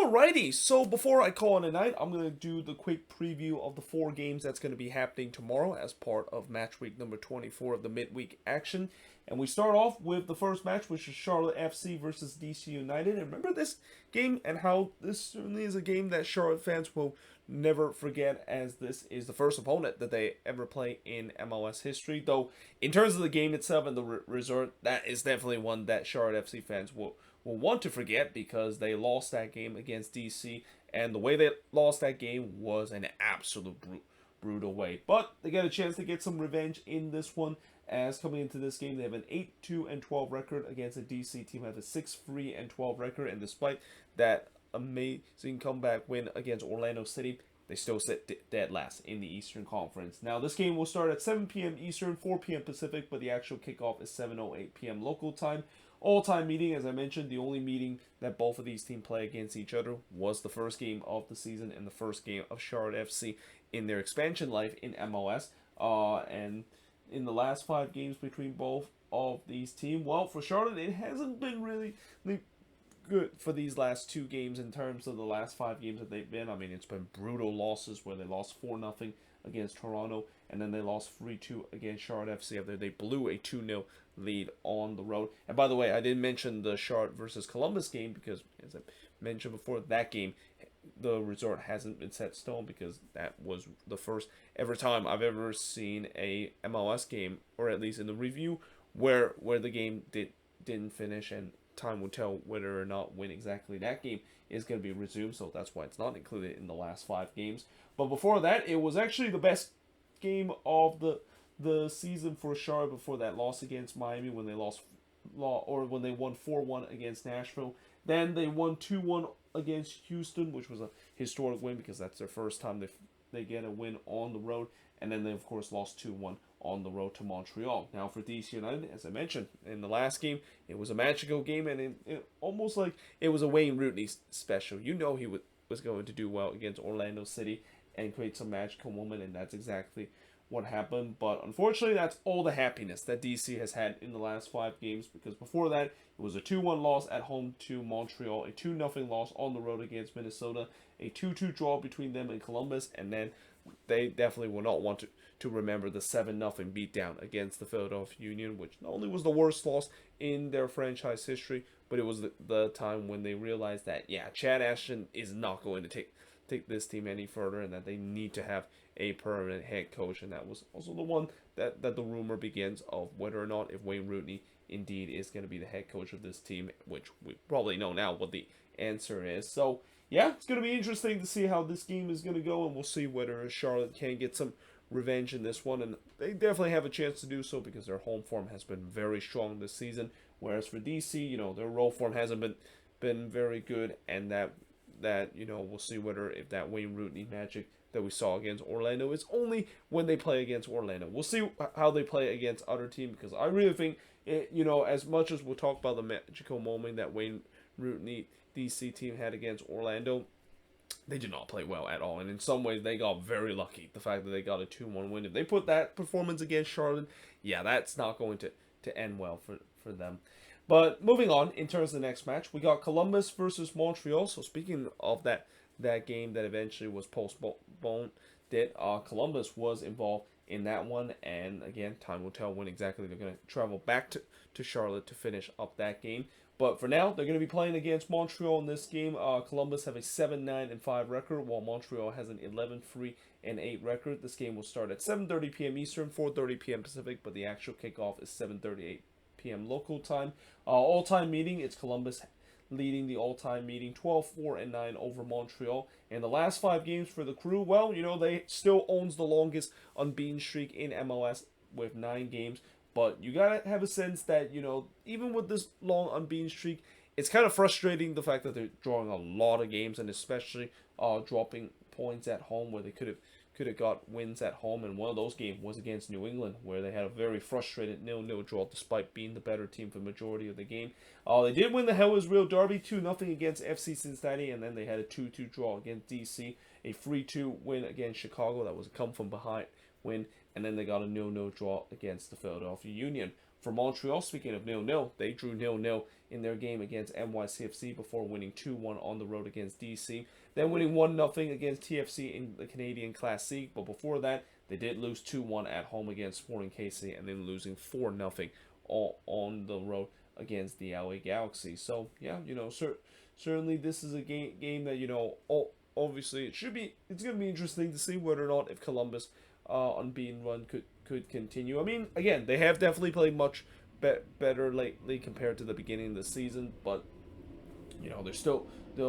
Alrighty, so before I call it a night, I'm going to do the quick preview of the 4 games that's going to be happening tomorrow as part of match week number 24 of the midweek action. And we start off with the first match, which is Charlotte FC versus DC United. And remember this game and how this certainly is a game that Charlotte fans will never forget, as this is the first opponent that they ever play in MLS history. Though, in terms of the game itself and the result, that is definitely one that Charlotte FC fans will want to forget, because they lost that game against DC, and the way they lost that game was an absolute brutal way. But they get a chance to get some revenge in this one, as coming into this game they have an 8-2-12 record against a DC team that has a 6-3-12 record, and despite that amazing comeback win against Orlando City, they still sit dead last in the Eastern Conference. Now, this game will start at 7 p.m. Eastern, 4 p.m. Pacific, but the actual kickoff is 7:08 p.m. local time. All-time meeting, as I mentioned, the only meeting that both of these teams play against each other was the first game of the season and the first game of Charlotte FC in their expansion life in MLS. And in the last 5 games between both of these teams, well, for Charlotte, it hasn't been really good for these last 2 games in terms of the last 5 games that they've been. I mean, it's been brutal losses where they lost 4-0 against Toronto, and then they lost 3-2 against Charlotte FC after they blew a 2-0 lead on the road. And by the way, I didn't mention the Charlotte versus Columbus game because, as I mentioned before, that game, the result hasn't been set in stone, because that was the first ever time I've ever seen a MLS game, or at least in the review, where the game didn't finish, and time will tell whether or not when exactly that game is going to be resumed, so that's why it's not included in the last 5 games. But before that, it was actually the best game of the season for Charlotte before that loss against Miami, when they when they won 4-1 against Nashville. Then they won 2-1 against Houston, which was a historic win because that's their first time they get a win on the road. And then they, of course, lost 2-1 on the road to Montreal. Now, for DC United, as I mentioned, in the last game, it was a magical game, and it almost like it was a Wayne Rooney special. You know he was going to do well against Orlando City and create some magical moment, and that's exactly what happened. But unfortunately, that's all the happiness that DC has had in the last 5 games, because before that, it was a 2-1 loss at home to Montreal, a 2-0 loss on the road against Minnesota, a 2-2 draw between them and Columbus, and then they definitely will not want to remember the 7-0 beatdown against the Philadelphia Union, which not only was the worst loss in their franchise history, but it was the time when they realized that, yeah, Chad Ashton is not going to take this team any further, and that they need to have a permanent head coach. And that was also the one that the rumor begins of whether or not if Wayne Rooney indeed is going to be the head coach of this team, which we probably know now what the answer is. So yeah, it's going to be interesting to see how this game is going to go, and we'll see whether Charlotte can get some revenge in this one, and they definitely have a chance to do so because their home form has been very strong this season, whereas for DC, their road form hasn't been very good, and that we'll see whether if that Wayne Rooney magic that we saw against Orlando is only when they play against Orlando. We'll see how they play against other teams, because I really think as much as we'll talk about the magical moment that Wayne Rooney DC team had against Orlando, they did not play well at all, and in some ways they got very lucky. The fact that they got a 2-1 win, if they put that performance against Charlotte, yeah, that's not going to end well for them. But moving on, in terms of the next match, we got Columbus versus Montreal. So speaking of that game that eventually was postponed, Columbus was involved in that one, and again, time will tell when exactly they're going to travel back to Charlotte to finish up that game. But for now, they're going to be playing against Montreal in this game. Columbus have a 7-9-5 record, while Montreal has an 11-3-8 record. This game will start at 7:30 p.m. Eastern, 4:30 p.m. Pacific, but the actual kickoff is 7:38 p.m. local time. All-time meeting, it's Columbus leading the all-time meeting 12-4-9 over Montreal. And the last 5 games for the Crew, well, they still owns the longest unbeaten streak in MLS with 9 games. But you gotta have a sense that, even with this long unbeaten streak, it's kind of frustrating the fact that they're drawing a lot of games, and especially dropping points at home where they could have got wins at home. And one of those games was against New England, where they had a very frustrated 0-0 draw despite being the better team for the majority of the game. They did win the Hell is Real Derby 2-0 against FC Cincinnati, and then they had a 2-2 draw against DC, a 3-2 win against Chicago. That was a come from behind win, and then they got a 0-0 draw against the Philadelphia Union. For Montreal, speaking of 0-0, they drew 0-0 in their game against NYCFC before winning 2-1 on the road against DC. Then winning 1-0 against TFC in the Canadian Class C. But before that, they did lose 2-1 at home against Sporting KC and then losing 4-0 on the road against the LA Galaxy. So, yeah, certainly this is a game that, obviously it's going to be interesting to see whether or not if Columbus unbeaten run could continue. I mean, again, they have definitely played much better lately compared to the beginning of the season, but they're still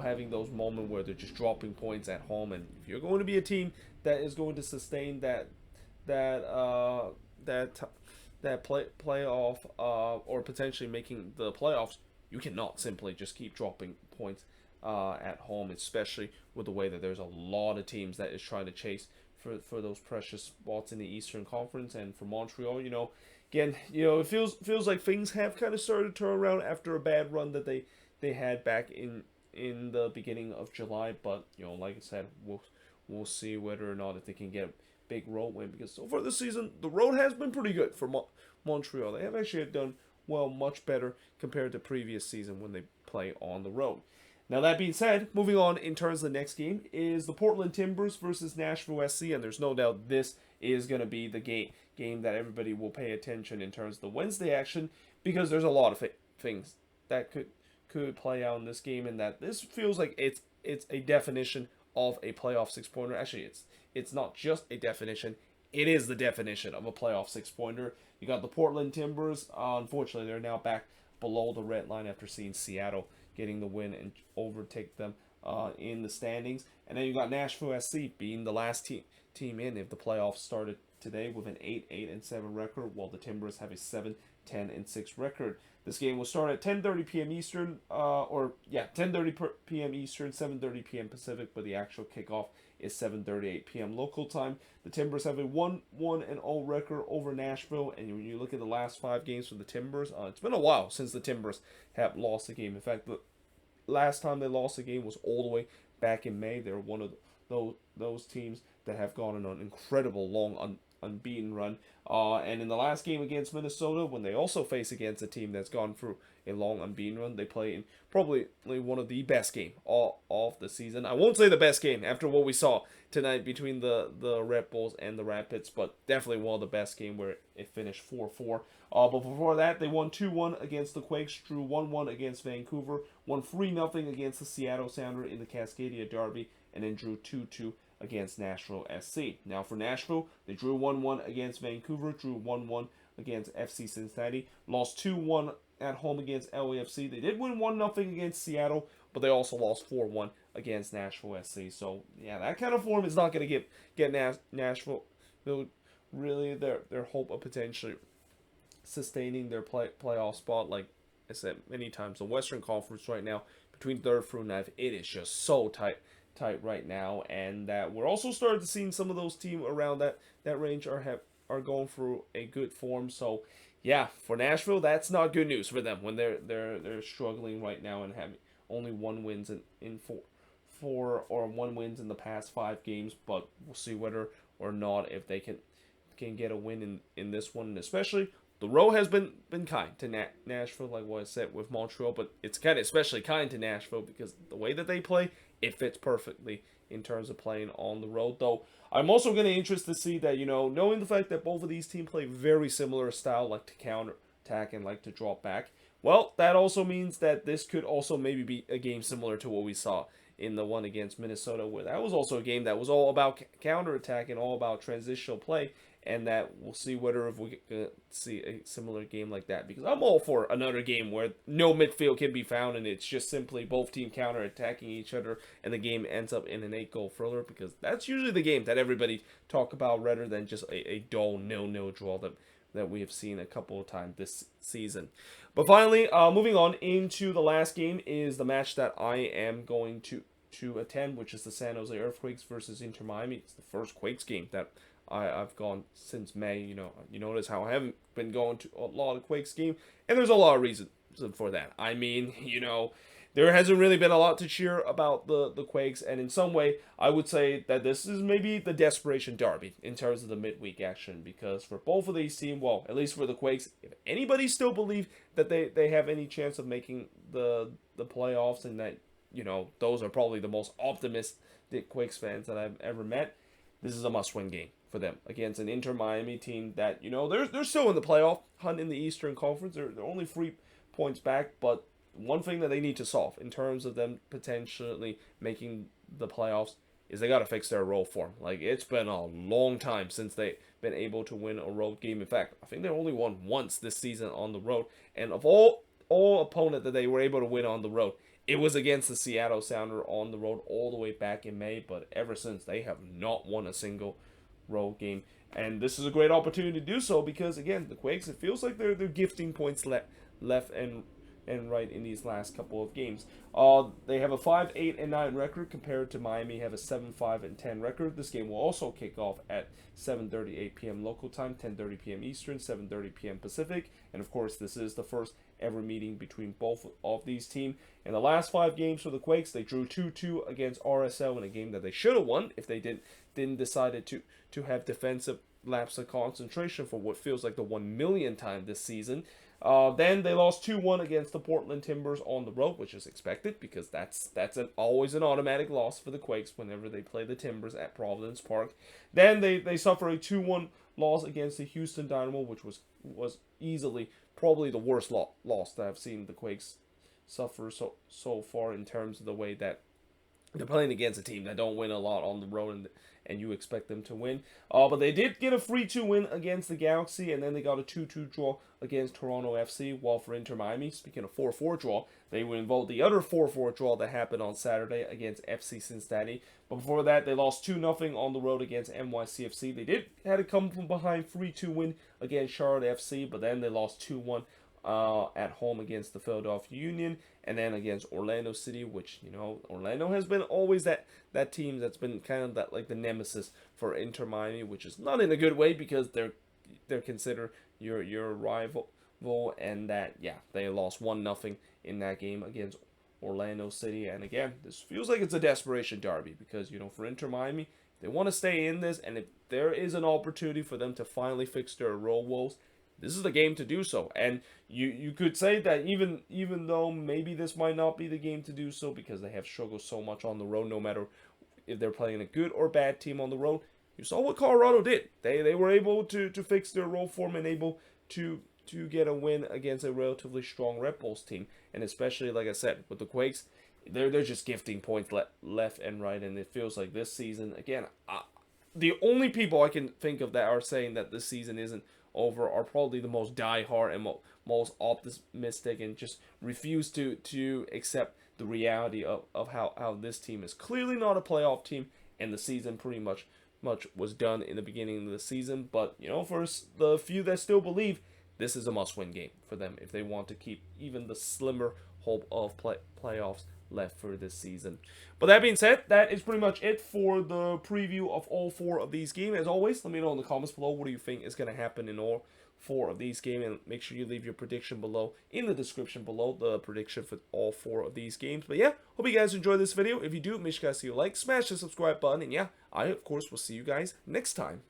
having those moments where they're just dropping points at home. And if you're going to be a team that is going to sustain that playoff or potentially making the playoffs, you cannot simply just keep dropping points at home, especially with the way that there's a lot of teams that is trying to chase for those precious spots in the Eastern Conference. And for Montreal, again, it feels like things have kind of started to turn around after a bad run that they had back in the beginning of July. But like I said, we'll see whether or not if they can get a big road win, because so far this season the road has been pretty good for Montreal. They have actually done well, much better compared to previous season when they play on the road. Now, that being said, moving on in terms of the next game is the Portland Timbers versus Nashville SC, and there's no doubt this is going to be the game that everybody will pay attention in terms of the Wednesday action, because there's a lot of things that could play out in this game, and that this feels like it's a definition of a playoff six-pointer. Actually, it's not just a definition, it is the definition of a playoff six-pointer. You got the Portland Timbers. Unfortunately, they're now back below the red line after seeing Seattle getting the win and overtake them in the standings. And then you got Nashville SC being the last team in if the playoffs started today with an 8-7 record, while the Timbers have a 7-10-6 record. This game will start at 10:30 p.m. Eastern, 10:30 p.m. Eastern, 7:30 p.m. Pacific, but the actual kickoff is 7:38 p.m. local time. The Timbers have a 1-1-0 record over Nashville, and when you look at the last 5 games for the Timbers, it's been a while since the Timbers have lost a game. In fact, the last time they lost a game was all the way back in May. They're one of those teams that have gone on an incredible long unbeaten run. And in the last game against Minnesota, when they also face against a team that's gone through a long unbeaten run, they play in probably one of the best game of the season. I won't say the best game after what we saw tonight between the Red Bulls and the Rapids, but definitely one of the best game where it finished 4-4. But before that, they won 2-1 against the Quakes, drew 1-1 against Vancouver, won 3-0 against the Seattle Sounders in the Cascadia Derby, and then drew 2-2 against Nashville SC. Now for Nashville, they drew 1-1 against Vancouver, drew 1-1 against FC Cincinnati, lost 2-1 at home against LAFC. They did win 1-0 against Seattle, but they also lost 4-1 against Nashville SC. So yeah, that kind of form is not going to get Nashville really their hope of potentially sustaining their playoff spot. Like I said many times, the Western Conference right now, between 3rd through 9th, it is just so tight right now, and that we're also starting to see some of those teams around that range are going through a good form. So yeah, for Nashville, that's not good news for them when they're struggling right now and having only 1 wins in four or 1 wins in the past 5 games. But we'll see whether or not if they can get a win in this one, and especially the road has been kind to Nashville, like what I said with Montreal, but it's kind of especially kind to Nashville because the way that they play, it fits perfectly in terms of playing on the road. Though I'm also going to interest to see that, knowing the fact that both of these teams play very similar style, like to counter attack and like to drop back, well, that also means that this could also maybe be a game similar to what we saw in the one against Minnesota, where that was also a game that was all about counter attack and all about transitional play. And that we'll see whether if we see a similar game like that, because I'm all for another game where no midfield can be found and it's just simply both team counter attacking each other and the game ends up in an 8-goal thriller, because that's usually the game that everybody talk about rather than just a dull 0-0 draw that we have seen a couple of times this season. But finally, moving on into the last game is the match that I am going to attend, which is the San Jose Earthquakes versus Inter Miami. It's the first Quakes game that I've gone since May. You notice how I haven't been going to a lot of Quakes game, and there's a lot of reason for that. I mean, there hasn't really been a lot to cheer about the Quakes, and in some way, I would say that this is maybe the desperation derby in terms of the midweek action, because for both of these teams, well, at least for the Quakes, if anybody still believes that they have any chance of making the playoffs, and that, you know, those are probably the most optimistic Quakes fans that I've ever met, this is a must-win game for them against an Inter Miami team that, you know, they're still in the playoff hunt in the Eastern Conference. They're only 3 points back, but one thing that they need to solve in terms of them potentially making the playoffs is they got to fix their road form. Like, it's been a long time since they've been able to win a road game. In fact, I think they only won once this season on the road. And of all opponent that they were able to win on the road, it was against the Seattle Sounder on the road all the way back in May. But ever since, they have not won a single road game. And this is a great opportunity to do so because, again, the Quakes, it feels like they're gifting points left and right in these last couple of games. They have a 5-8-9 record compared to Miami have a 7-5-10 record. This game will also kick off at 7:38 p.m. local time, 10:30 p.m. Eastern, 7:30 p.m. Pacific. And of course, this is the first ever meeting between both of these teams. In the last 5 games for the Quakes, they drew 2-2 against RSL in a game that they should have won if they didn't decide to have defensive lapse of concentration for what feels like the 1 millionth time this season. Then they lost 2-1 against the Portland Timbers on the road, which is expected because that's always an automatic loss for the Quakes whenever they play the Timbers at Providence Park. Then they suffer a 2-1 loss against the Houston Dynamo, which was easily probably the worst loss that I've seen the Quakes suffer so far in terms of the way that they're playing against a team that don't win a lot on the road, and you expect them to win. But they did get a 3-2 win against the Galaxy, and then they got a 2-2 draw against Toronto FC. While for Inter Miami, speaking of 4-4 draw, they would involve the other 4-4 draw that happened on Saturday against FC Cincinnati. But before that, they lost 2-0 on the road against NYCFC. They had to come from behind 3-2 win against Charlotte FC, but then they lost 2-1 at home against the Philadelphia Union, and then against Orlando City, which, you know, Orlando has been always that team that's been kind of that, like, the nemesis for Inter Miami, which is not in a good way because they're considered your rival, and that, yeah, they lost 1-0 in that game against Orlando City. And again, this feels like it's a desperation derby because, you know, for Inter Miami, they want to stay in this, and if there is an opportunity for them to finally fix their road woes, this is the game to do so. And you could say that even though maybe this might not be the game to do so because they have struggled so much on the road, no matter if they're playing a good or bad team on the road, you saw what Colorado did. They were able to fix their road form and able to get a win against a relatively strong Red Bulls team. And especially, like I said, with the Quakes, they're just gifting points left and right. And it feels like this season, again, the only people I can think of that are saying that this season isn't over are probably the most diehard and most optimistic and just refuse to accept the reality of how this team is clearly not a playoff team, and the season pretty much was done in the beginning of the season. But, you know, for the few that still believe, this is a must-win game for them if they want to keep even the slimmer hope of playoffs left for this season. But that being said, that is pretty much it for the preview of all 4 of these games. As always, let me know in the comments below what do you think is going to happen in all 4 of these games, and make sure you leave your prediction below in the description below, the prediction for all 4 of these games. But yeah, hope you guys enjoyed this video. If you do, make sure you guys see a like, smash the subscribe button, and yeah, I of course will see you guys next time.